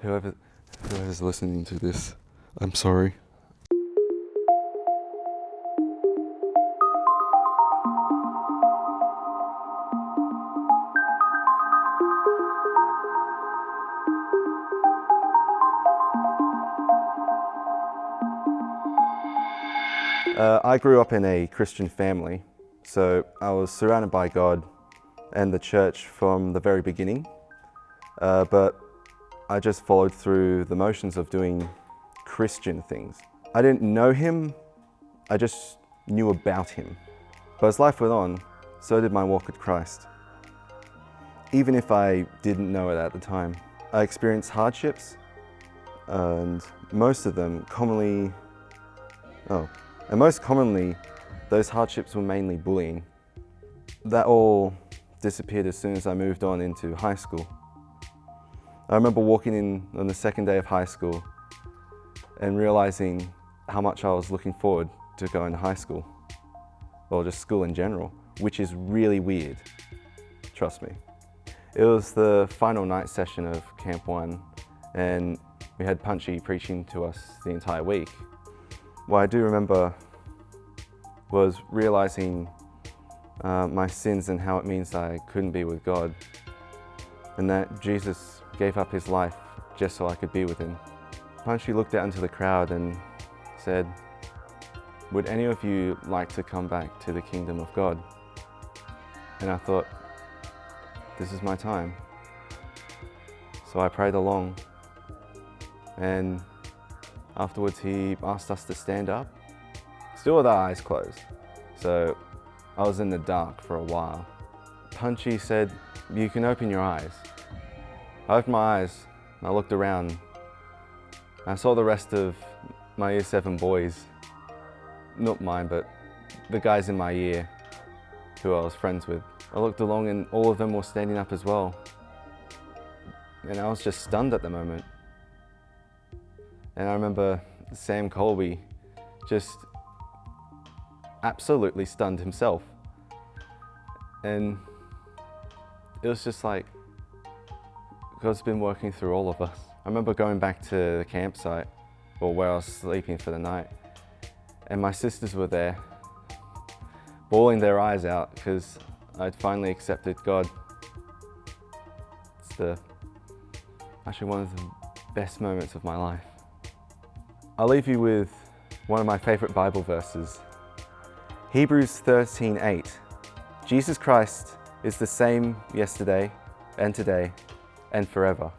Whoever's listening to this, I'm sorry. I grew up in a Christian family, so I was surrounded by God and the church from the very beginning, but I just followed through the motions of doing Christian things. I didn't know Him, I just knew about Him. But as life went on, so did my walk with Christ. Even if I didn't know it at the time, I experienced hardships, and most commonly, those hardships were mainly bullying. That all disappeared as soon as I moved on into high school. I remember walking in on the second day of high school and realizing how much I was looking forward to going to high school, or just school in general, which is really weird, trust me. It was the final night session of Camp 1, and we had Punchy preaching to us the entire week. What I do remember was realizing my sins and how it means I couldn't be with God, and that Jesus gave up His life just so I could be with Him. Punchy looked out into the crowd and said, "Would any of you like to come back to the kingdom of God?" And I thought, this is my time. So I prayed along, and afterwards he asked us to stand up, still with our eyes closed. So I was in the dark for a while. Punchy said, "You can open your eyes." I opened my eyes, and I looked around, and I saw the rest of my Year 7 boys, not mine, but the guys in my year who I was friends with. I looked along and all of them were standing up as well. And I was just stunned at the moment. And I remember Sam Colby just absolutely stunned himself. And it was just like, God's been working through all of us. I remember going back to the campsite, or where I was sleeping for the night, and my sisters were there, bawling their eyes out because I'd finally accepted God. It's actually one of the best moments of my life. I'll leave you with one of my favorite Bible verses. Hebrews 13:8. Jesus Christ is the same yesterday and today and forever.